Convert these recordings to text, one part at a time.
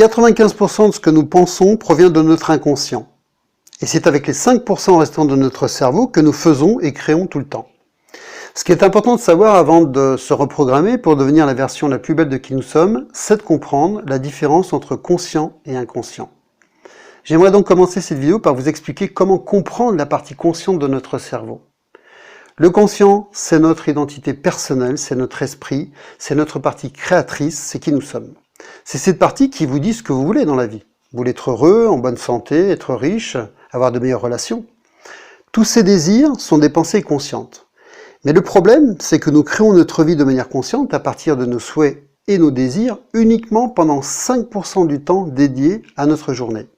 95% de ce que nous pensons provient de notre inconscient. Et c'est avec les 5% restants de notre cerveau que nous faisons et créons tout le temps. Ce qui est important de savoir avant de se reprogrammer pour devenir la version la plus belle de qui nous sommes, c'est de comprendre la différence entre conscient et inconscient. J'aimerais donc commencer cette vidéo par vous expliquer comment comprendre la partie consciente de notre cerveau. Le conscient, c'est notre identité personnelle, c'est notre esprit, c'est notre partie créatrice, c'est qui nous sommes. C'est cette partie qui vous dit ce que vous voulez dans la vie. Vous voulez être heureux, en bonne santé, être riche, avoir de meilleures relations. Tous ces désirs sont des pensées conscientes. Mais le problème, c'est que nous créons notre vie de manière consciente à partir de nos souhaits et nos désirs uniquement pendant 5% du temps dédié à notre journée.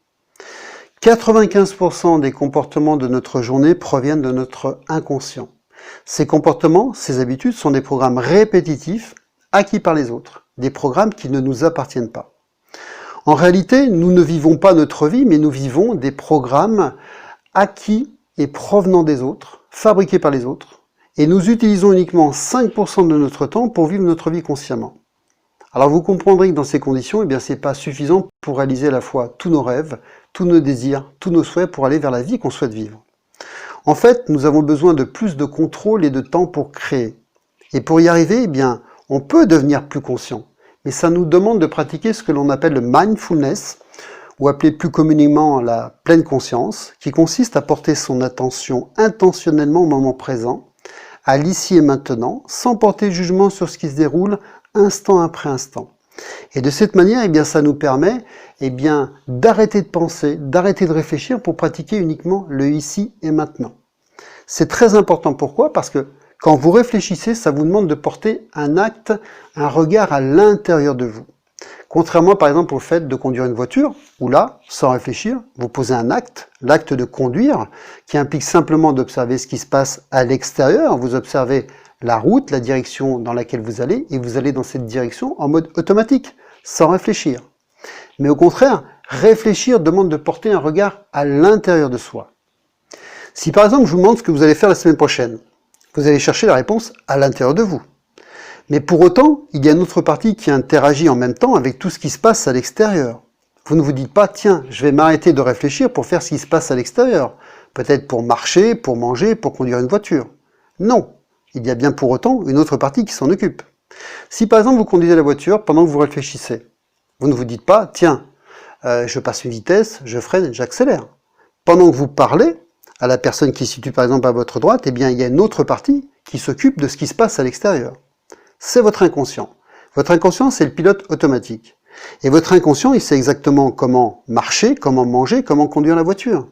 95% des comportements de notre journée proviennent de notre inconscient. Ces comportements, ces habitudes sont des programmes répétitifs acquis par les autres, des programmes qui ne nous appartiennent pas. En réalité, nous ne vivons pas notre vie, mais nous vivons des programmes acquis et provenant des autres, fabriqués par les autres, et nous utilisons uniquement 5% de notre temps pour vivre notre vie consciemment. Alors vous comprendrez que dans ces conditions, c'est pas suffisant pour réaliser à la fois tous nos rêves, tous nos désirs, tous nos souhaits pour aller vers la vie qu'on souhaite vivre. En fait, nous avons besoin de plus de contrôle et de temps pour créer. Et pour y arriver, on peut devenir plus conscient. Mais ça nous demande de pratiquer ce que l'on appelle le mindfulness, ou appelé plus communément la pleine conscience, qui consiste à porter son attention intentionnellement au moment présent, à l'ici et maintenant, sans porter jugement sur ce qui se déroule instant après instant. Et de cette manière, ça nous permet d'arrêter de penser, d'arrêter de réfléchir pour pratiquer uniquement le ici et maintenant. C'est très important. Pourquoi? Parce que quand vous réfléchissez, ça vous demande de porter un acte, un regard à l'intérieur de vous. Contrairement par exemple au fait de conduire une voiture, où là, sans réfléchir, vous posez un acte, l'acte de conduire, qui implique simplement d'observer ce qui se passe à l'extérieur. Vous observez la route, la direction dans laquelle vous allez, et vous allez dans cette direction en mode automatique, sans réfléchir. Mais au contraire, réfléchir demande de porter un regard à l'intérieur de soi. Si par exemple je vous demande ce que vous allez faire la semaine prochaine, vous allez chercher la réponse à l'intérieur de vous. Mais pour autant, il y a une autre partie qui interagit en même temps avec tout ce qui se passe à l'extérieur. Vous ne vous dites pas, tiens, je vais m'arrêter de réfléchir pour faire ce qui se passe à l'extérieur. Peut-être pour marcher, pour manger, pour conduire une voiture. Non, il y a bien pour autant une autre partie qui s'en occupe. Si par exemple vous conduisez la voiture pendant que vous réfléchissez, vous ne vous dites pas, tiens, je passe une vitesse, je freine, j'accélère. Pendant que vous parlez à la personne qui se situe par exemple à votre droite, il y a une autre partie qui s'occupe de ce qui se passe à l'extérieur. C'est votre inconscient. Votre inconscient, c'est le pilote automatique. Et votre inconscient, il sait exactement comment marcher, comment manger, comment conduire la voiture.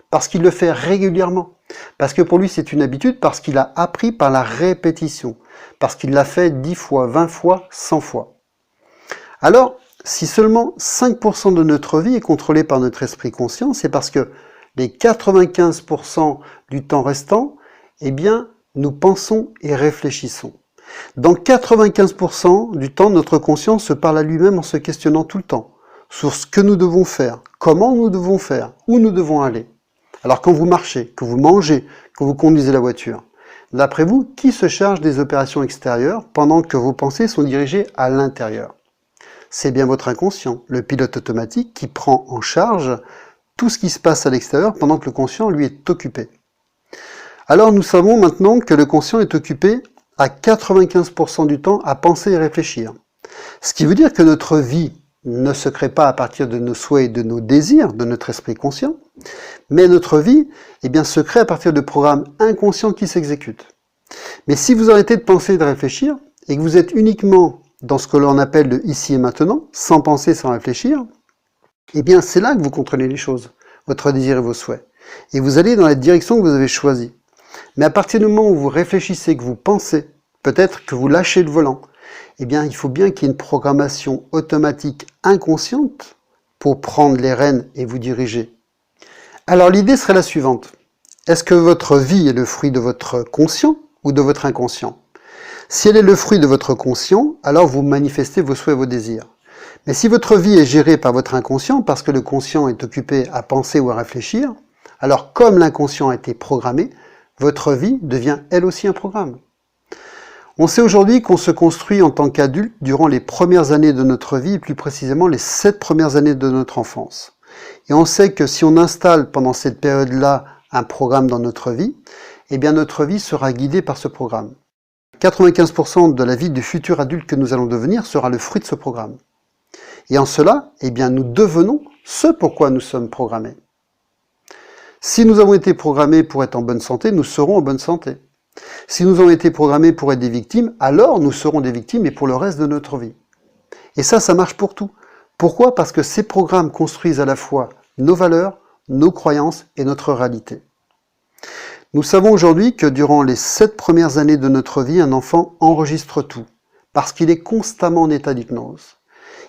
Parce qu'il le fait régulièrement. Parce que pour lui, c'est une habitude, parce qu'il a appris par la répétition. Parce qu'il l'a fait 10 fois, 20 fois, 100 fois. Alors, si seulement 5% de notre vie est contrôlée par notre esprit conscient, c'est parce que les 95% du temps restant, nous pensons et réfléchissons. Dans 95% du temps, notre conscience se parle à lui-même en se questionnant tout le temps sur ce que nous devons faire, comment nous devons faire, où nous devons aller. Alors quand vous marchez, que vous mangez, que vous conduisez la voiture, d'après vous, qui se charge des opérations extérieures pendant que vos pensées sont dirigées à l'intérieur? C'est bien votre inconscient, le pilote automatique qui prend en charge tout ce qui se passe à l'extérieur pendant que le conscient, lui, est occupé. Alors nous savons maintenant que le conscient est occupé à 95% du temps à penser et réfléchir. Ce qui veut dire que notre vie ne se crée pas à partir de nos souhaits et de nos désirs, de notre esprit conscient, mais notre vie se crée à partir de programmes inconscients qui s'exécutent. Mais si vous arrêtez de penser et de réfléchir, et que vous êtes uniquement dans ce que l'on appelle le ici et maintenant, sans penser, sans réfléchir, c'est là que vous contrôlez les choses, votre désir et vos souhaits. Et vous allez dans la direction que vous avez choisie. Mais à partir du moment où vous réfléchissez, que vous pensez, peut-être que vous lâchez le volant, il faut bien qu'il y ait une programmation automatique inconsciente pour prendre les rênes et vous diriger. Alors l'idée serait la suivante. Est-ce que votre vie est le fruit de votre conscient ou de votre inconscient? Si elle est le fruit de votre conscient, alors vous manifestez vos souhaits et vos désirs. Mais si votre vie est gérée par votre inconscient, parce que le conscient est occupé à penser ou à réfléchir, alors comme l'inconscient a été programmé, votre vie devient elle aussi un programme. On sait aujourd'hui qu'on se construit en tant qu'adulte durant les premières années de notre vie, et plus précisément les 7 premières années de notre enfance. Et on sait que si on installe pendant cette période-là un programme dans notre vie, eh bien notre vie sera guidée par ce programme. 95% de la vie du futur adulte que nous allons devenir sera le fruit de ce programme. Et en cela, eh bien nous devenons ce pourquoi nous sommes programmés. Si nous avons été programmés pour être en bonne santé, nous serons en bonne santé. Si nous avons été programmés pour être des victimes, alors nous serons des victimes et pour le reste de notre vie. Et ça marche pour tout. Pourquoi? Parce que ces programmes construisent à la fois nos valeurs, nos croyances et notre réalité. Nous savons aujourd'hui que durant les 7 premières années de notre vie, un enfant enregistre tout, parce qu'il est constamment en état d'hypnose.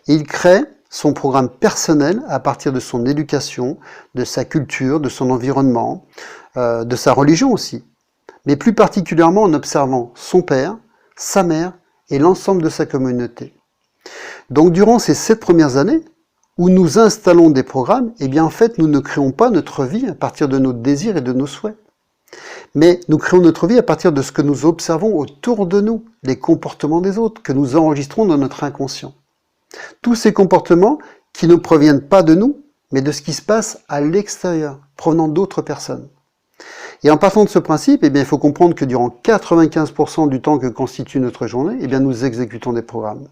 Il crée son programme personnel à partir de son éducation, de sa culture, de son environnement, de sa religion aussi. Mais plus particulièrement en observant son père, sa mère et l'ensemble de sa communauté. Donc durant ces 7 premières années, où nous installons des programmes, eh bien en fait nous ne créons pas notre vie à partir de nos désirs et de nos souhaits. Mais nous créons notre vie à partir de ce que nous observons autour de nous, les comportements des autres, que nous enregistrons dans notre inconscient. Tous ces comportements qui ne proviennent pas de nous, mais de ce qui se passe à l'extérieur, provenant d'autres personnes. Et en partant de ce principe, eh bien, il faut comprendre que durant 95% du temps que constitue notre journée, eh bien, nous exécutons des programmes.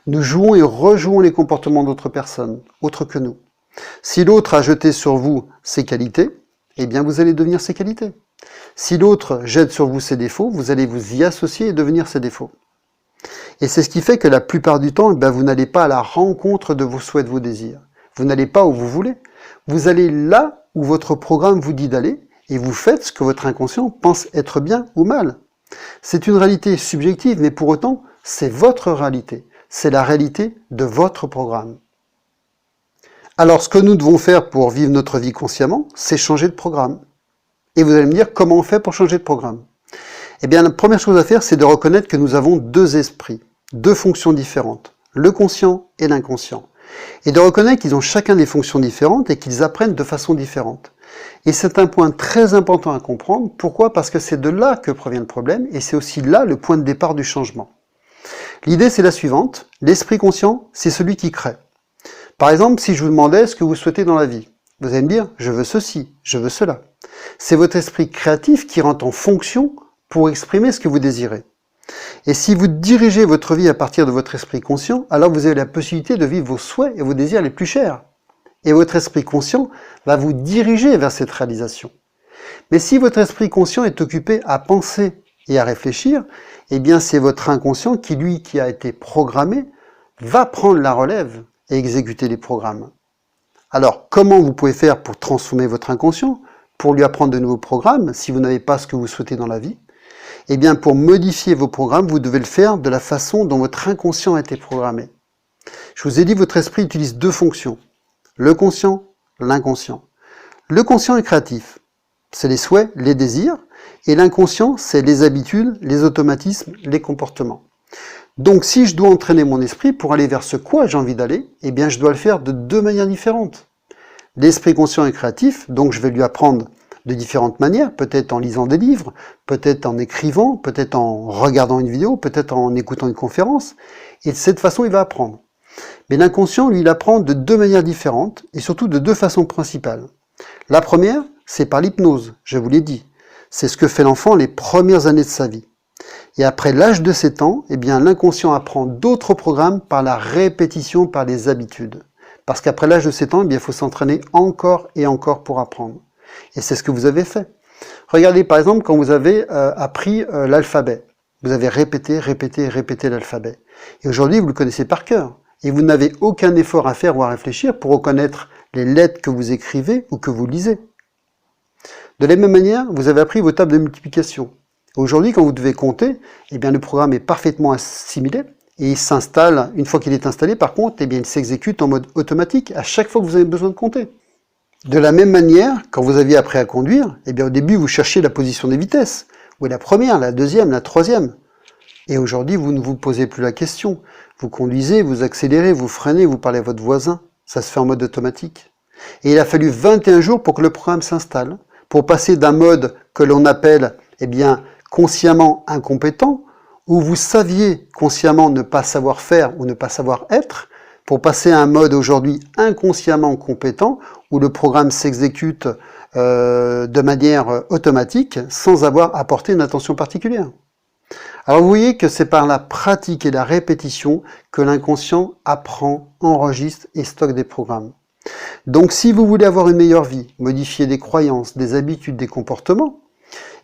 Nous jouons et rejouons les comportements d'autres personnes, autres que nous. Si l'autre a jeté sur vous ses qualités, eh bien, vous allez devenir ses qualités. Si l'autre jette sur vous ses défauts, vous allez vous y associer et devenir ses défauts. Et c'est ce qui fait que la plupart du temps, eh bien, vous n'allez pas à la rencontre de vos souhaits, de vos désirs. Vous n'allez pas où vous voulez. Vous allez là où votre programme vous dit d'aller, et vous faites ce que votre inconscient pense être bien ou mal. C'est une réalité subjective, mais pour autant, c'est votre réalité. C'est la réalité de votre programme. Alors, ce que nous devons faire pour vivre notre vie consciemment, c'est changer de programme. Et vous allez me dire, comment on fait pour changer de programme? Eh bien, la première chose à faire, c'est de reconnaître que nous avons 2 esprits, 2 fonctions différentes, le conscient et l'inconscient. Et de reconnaître qu'ils ont chacun des fonctions différentes et qu'ils apprennent de façon différente. Et c'est un point très important à comprendre. Pourquoi? Parce que c'est de là que provient le problème et c'est aussi là le point de départ du changement. L'idée, c'est la suivante. L'esprit conscient, c'est celui qui crée. Par exemple, si je vous demandais ce que vous souhaitez dans la vie, vous allez me dire, je veux ceci, je veux cela. C'est votre esprit créatif qui rentre en fonction pour exprimer ce que vous désirez. Et si vous dirigez votre vie à partir de votre esprit conscient, alors vous avez la possibilité de vivre vos souhaits et vos désirs les plus chers. Et votre esprit conscient va vous diriger vers cette réalisation. Mais si votre esprit conscient est occupé à penser et à réfléchir, eh bien c'est votre inconscient qui, lui, qui a été programmé, va prendre la relève et exécuter les programmes. Alors, comment vous pouvez faire pour transformer votre inconscient, pour lui apprendre de nouveaux programmes, si vous n'avez pas ce que vous souhaitez dans la vie? Eh bien, pour modifier vos programmes, vous devez le faire de la façon dont votre inconscient a été programmé. Je vous ai dit, votre esprit utilise 2 fonctions. Le conscient, l'inconscient. Le conscient est créatif. C'est les souhaits, les désirs. Et l'inconscient, c'est les habitudes, les automatismes, les comportements. Donc, si je dois entraîner mon esprit pour aller vers ce quoi j'ai envie d'aller, eh bien, je dois le faire de 2 manières différentes. L'esprit conscient est créatif, donc je vais lui apprendre de différentes manières, peut-être en lisant des livres, peut-être en écrivant, peut-être en regardant une vidéo, peut-être en écoutant une conférence. Et de cette façon, il va apprendre. Mais l'inconscient, lui, il apprend de 2 manières différentes et surtout de 2 façons principales. La première, c'est par l'hypnose, je vous l'ai dit. C'est ce que fait l'enfant les premières années de sa vie. Et après l'âge de 7 ans, eh bien, l'inconscient apprend d'autres programmes par la répétition, par les habitudes. Parce qu'après l'âge de 7 ans, eh bien, il faut s'entraîner encore et encore pour apprendre. Et c'est ce que vous avez fait. Regardez par exemple quand vous avez appris l'alphabet. Vous avez répété l'alphabet. Et aujourd'hui, vous le connaissez par cœur. Et vous n'avez aucun effort à faire ou à réfléchir pour reconnaître les lettres que vous écrivez ou que vous lisez. De la même manière, vous avez appris vos tables de multiplication. Aujourd'hui, quand vous devez compter, eh bien, le programme est parfaitement assimilé et il s'installe, une fois qu'il est installé, par contre, eh bien, il s'exécute en mode automatique à chaque fois que vous avez besoin de compter. De la même manière, quand vous aviez appris à conduire, eh bien, au début, vous cherchiez la position des vitesses. Où est la première, la deuxième, la troisième. Et aujourd'hui, vous ne vous posez plus la question. Vous conduisez, vous accélérez, vous freinez, vous parlez à votre voisin. Ça se fait en mode automatique. Et il a fallu 21 jours pour que le programme s'installe, pour passer d'un mode que l'on appelle, eh bien, consciemment incompétent, où vous saviez consciemment ne pas savoir faire ou ne pas savoir être, pour passer à un mode aujourd'hui inconsciemment compétent, où le programme s'exécute de manière automatique, sans avoir apporté une attention particulière. Alors vous voyez que c'est par la pratique et la répétition que l'inconscient apprend, enregistre et stocke des programmes. Donc si vous voulez avoir une meilleure vie, modifier des croyances, des habitudes, des comportements,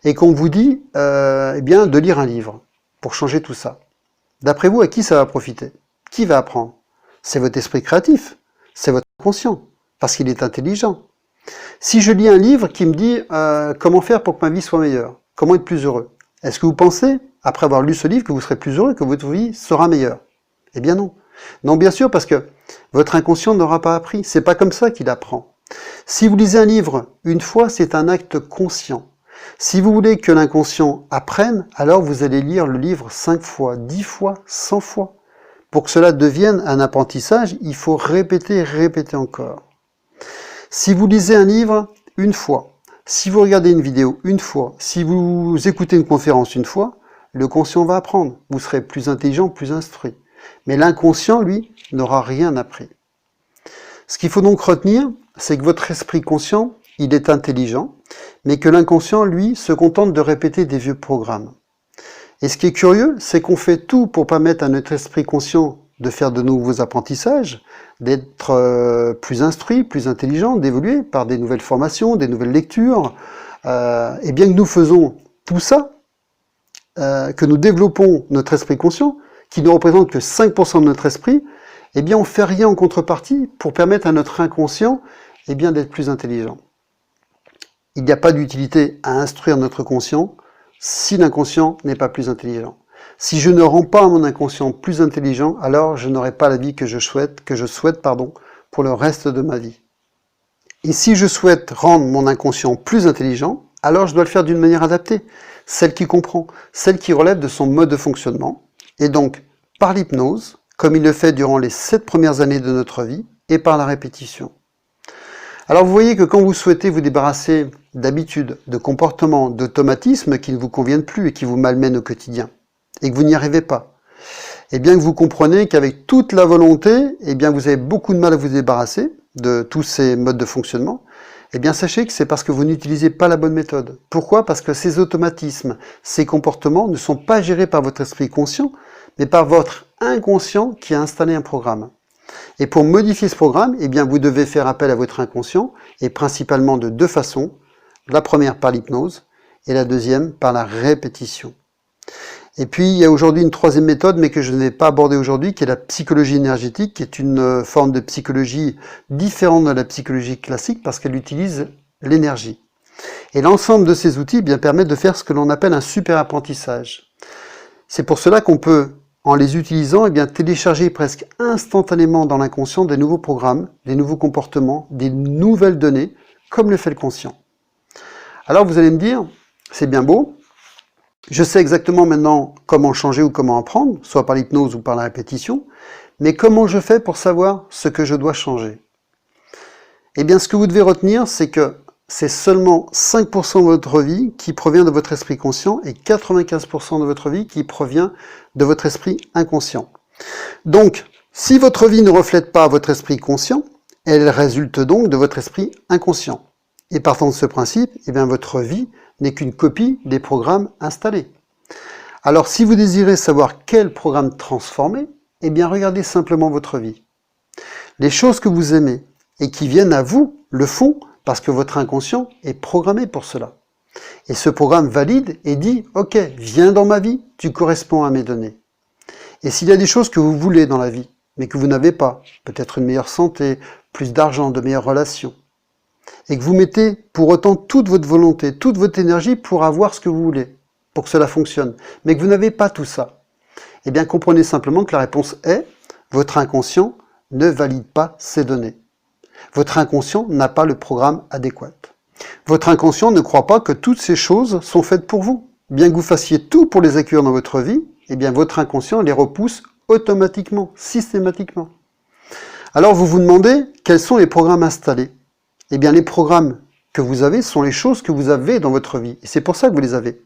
et qu'on vous dit eh bien, de lire un livre pour changer tout ça, d'après vous, à qui ça va profiter? Qui va apprendre? C'est votre esprit créatif, c'est votre conscient, parce qu'il est intelligent. Si je lis un livre qui me dit comment faire pour que ma vie soit meilleure, comment être plus heureux, est-ce que vous pensez, après avoir lu ce livre, que vous serez plus heureux, que votre vie sera meilleure? Eh bien non. Non, bien sûr, parce que votre inconscient n'aura pas appris. C'est pas comme ça qu'il apprend. Si vous lisez un livre une fois, c'est un acte conscient. Si vous voulez que l'inconscient apprenne, alors vous allez lire le livre 5 fois, 10 fois, 100 fois. Pour que cela devienne un apprentissage, il faut répéter, répéter encore. Si vous lisez un livre une fois, si vous regardez une vidéo une fois, si vous écoutez une conférence une fois, le conscient va apprendre. Vous serez plus intelligent, plus instruit. Mais l'inconscient, lui, n'aura rien appris. Ce qu'il faut donc retenir, c'est que votre esprit conscient, il est intelligent, mais que l'inconscient, lui, se contente de répéter des vieux programmes. Et ce qui est curieux, c'est qu'on fait tout pour permettre à notre esprit conscient de faire de nouveaux apprentissages, d'être plus instruit, plus intelligent, d'évoluer par des nouvelles formations, des nouvelles lectures. Et bien que nous faisons tout ça, que nous développons notre esprit conscient, qui ne représente que 5% de notre esprit, eh bien on ne fait rien en contrepartie pour permettre à notre inconscient eh bien, d'être plus intelligent. Il n'y a pas d'utilité à instruire notre conscient si l'inconscient n'est pas plus intelligent. Si je ne rends pas mon inconscient plus intelligent, alors je n'aurai pas la vie que je souhaite, pour le reste de ma vie. Et si je souhaite rendre mon inconscient plus intelligent, alors je dois le faire d'une manière adaptée, celle qui comprend, celle qui relève de son mode de fonctionnement, et donc par l'hypnose, comme il le fait durant les 7 premières années de notre vie, et par la répétition. Alors vous voyez que quand vous souhaitez vous débarrasser d'habitudes, de comportements, d'automatismes qui ne vous conviennent plus et qui vous malmènent au quotidien, et que vous n'y arrivez pas, et bien que vous comprenez qu'avec toute la volonté, eh bien vous avez beaucoup de mal à vous débarrasser de tous ces modes de fonctionnement, eh bien sachez que c'est parce que vous n'utilisez pas la bonne méthode. Pourquoi? Parce que ces automatismes, ces comportements ne sont pas gérés par votre esprit conscient, mais par votre inconscient qui a installé un programme. Et pour modifier ce programme, eh bien vous devez faire appel à votre inconscient, et principalement de 2 façons. La première par l'hypnose, et la deuxième par la répétition. Et puis il y a aujourd'hui une 3e méthode, mais que je ne vais pas aborder aujourd'hui, qui est la psychologie énergétique, qui est une forme de psychologie différente de la psychologie classique, parce qu'elle utilise l'énergie. Et l'ensemble de ces outils bien, permettent de faire ce que l'on appelle un super apprentissage. C'est pour cela qu'on peut, en les utilisant, eh bien, télécharger presque instantanément dans l'inconscient des nouveaux programmes, des nouveaux comportements, des nouvelles données, comme le fait le conscient. Alors vous allez me dire, c'est bien beau, je sais exactement maintenant comment changer ou comment apprendre, soit par l'hypnose ou par la répétition, mais comment je fais pour savoir ce que je dois changer? Eh bien, ce que vous devez retenir, c'est que c'est seulement 5% de votre vie qui provient de votre esprit conscient et 95% de votre vie qui provient de votre esprit inconscient. Donc, si votre vie ne reflète pas votre esprit conscient, elle résulte donc de votre esprit inconscient. Et partant de ce principe, eh bien, votre vie n'est qu'une copie des programmes installés. Alors, si vous désirez savoir quel programme transformer, eh bien, regardez simplement votre vie. Les choses que vous aimez et qui viennent à vous le font parce que votre inconscient est programmé pour cela. Et ce programme valide et dit « Ok, viens dans ma vie, tu corresponds à mes données ». Et s'il y a des choses que vous voulez dans la vie, mais que vous n'avez pas, peut-être une meilleure santé, plus d'argent, de meilleures relations, et que vous mettez pour autant toute votre volonté, toute votre énergie pour avoir ce que vous voulez, pour que cela fonctionne, mais que vous n'avez pas tout ça, eh bien comprenez simplement que la réponse est « Votre inconscient ne valide pas ces données ». Votre inconscient n'a pas le programme adéquat. Votre inconscient ne croit pas que toutes ces choses sont faites pour vous. Bien que vous fassiez tout pour les accueillir dans votre vie, eh bien votre inconscient les repousse automatiquement, systématiquement. Alors vous vous demandez quels sont les programmes installés. Eh bien les programmes que vous avez sont les choses que vous avez dans votre vie. Et c'est pour ça que vous les avez.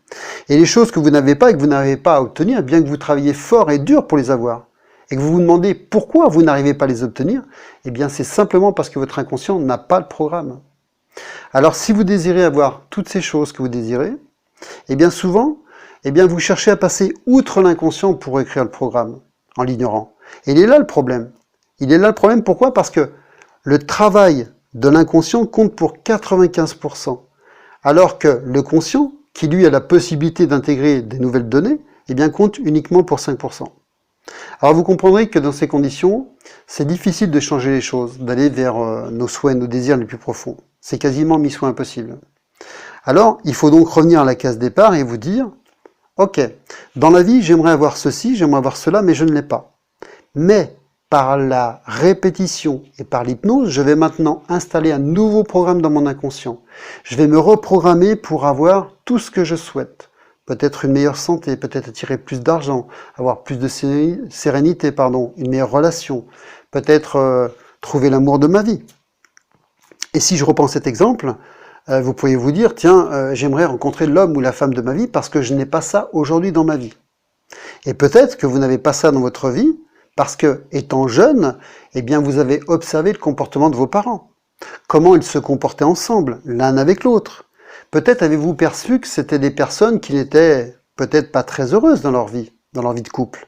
Et les choses que vous n'avez pas et que vous n'arrivez pas à obtenir, bien que vous travaillez fort et dur pour les avoir, et que vous vous demandez pourquoi vous n'arrivez pas à les obtenir, eh bien c'est simplement parce que votre inconscient n'a pas le programme. Alors si vous désirez avoir toutes ces choses que vous désirez, eh bien souvent, vous cherchez à passer outre l'inconscient pour écrire le programme, en l'ignorant. Et il est là le problème. Il est là le problème, pourquoi? Parce que le travail de l'inconscient compte pour 95%, alors que le conscient, qui lui a la possibilité d'intégrer des nouvelles données, eh bien compte uniquement pour 5%. Alors vous comprendrez que dans ces conditions, c'est difficile de changer les choses, d'aller vers nos souhaits, nos désirs les plus profonds. C'est quasiment mi-soit impossible. Alors, il faut donc revenir à la case départ et vous dire, ok, dans la vie, j'aimerais avoir ceci, j'aimerais avoir cela, mais je ne l'ai pas. Mais par la répétition et par l'hypnose, je vais maintenant installer un nouveau programme dans mon inconscient. Je vais me reprogrammer pour avoir tout ce que je souhaite. Peut-être une meilleure santé, peut-être attirer plus d'argent, avoir plus de sérénité, une meilleure relation, peut-être trouver l'amour de ma vie. Et si je reprends cet exemple, vous pourriez vous dire, tiens, j'aimerais rencontrer l'homme ou la femme de ma vie parce que je n'ai pas ça aujourd'hui dans ma vie. Et peut-être que vous n'avez pas ça dans votre vie parce que, étant jeune, eh bien, vous avez observé le comportement de vos parents. Comment ils se comportaient ensemble, l'un avec l'autre. Peut-être avez-vous perçu que c'était des personnes qui n'étaient peut-être pas très heureuses dans leur vie de couple.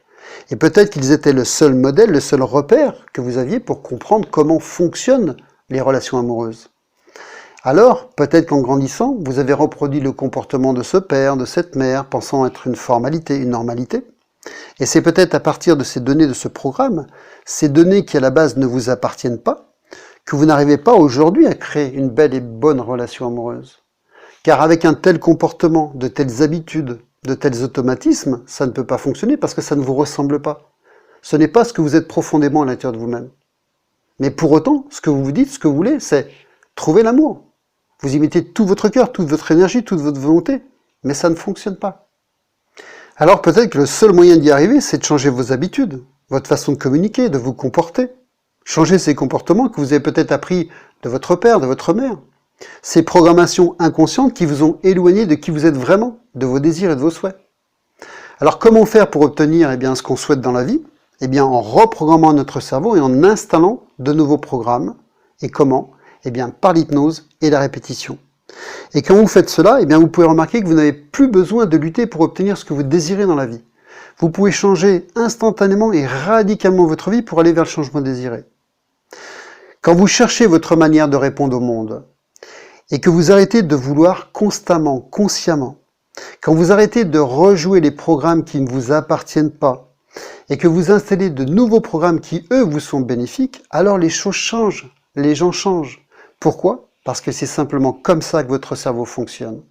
Et peut-être qu'ils étaient le seul modèle, le seul repère que vous aviez pour comprendre comment fonctionnent les relations amoureuses. Alors, peut-être qu'en grandissant, vous avez reproduit le comportement de ce père, de cette mère, pensant être une formalité, une normalité. Et c'est peut-être à partir de ces données de ce programme, ces données qui à la base ne vous appartiennent pas, que vous n'arrivez pas aujourd'hui à créer une belle et bonne relation amoureuse. Car avec un tel comportement, de telles habitudes, de tels automatismes, ça ne peut pas fonctionner parce que ça ne vous ressemble pas. Ce n'est pas ce que vous êtes profondément à l'intérieur de vous-même. Mais pour autant, ce que vous vous dites, ce que vous voulez, c'est trouver l'amour. Vous y mettez tout votre cœur, toute votre énergie, toute votre volonté, mais ça ne fonctionne pas. Alors peut-être que le seul moyen d'y arriver, c'est de changer vos habitudes, votre façon de communiquer, de vous comporter. Changer ces comportements que vous avez peut-être appris de votre père, de votre mère. Ces programmations inconscientes qui vous ont éloigné de qui vous êtes vraiment, de vos désirs et de vos souhaits. Alors comment faire pour obtenir ce qu'on souhaite dans la vie? En reprogrammant notre cerveau et en installant de nouveaux programmes. Et comment? Par l'hypnose et la répétition. Et quand vous faites cela, vous pouvez remarquer que vous n'avez plus besoin de lutter pour obtenir ce que vous désirez dans la vie. Vous pouvez changer instantanément et radicalement votre vie pour aller vers le changement désiré. Quand vous cherchez votre manière de répondre au monde, et que vous arrêtez de vouloir constamment, consciemment, quand vous arrêtez de rejouer les programmes qui ne vous appartiennent pas, et que vous installez de nouveaux programmes qui, eux, vous sont bénéfiques, alors les choses changent, les gens changent. Pourquoi? Parce que c'est simplement comme ça que votre cerveau fonctionne.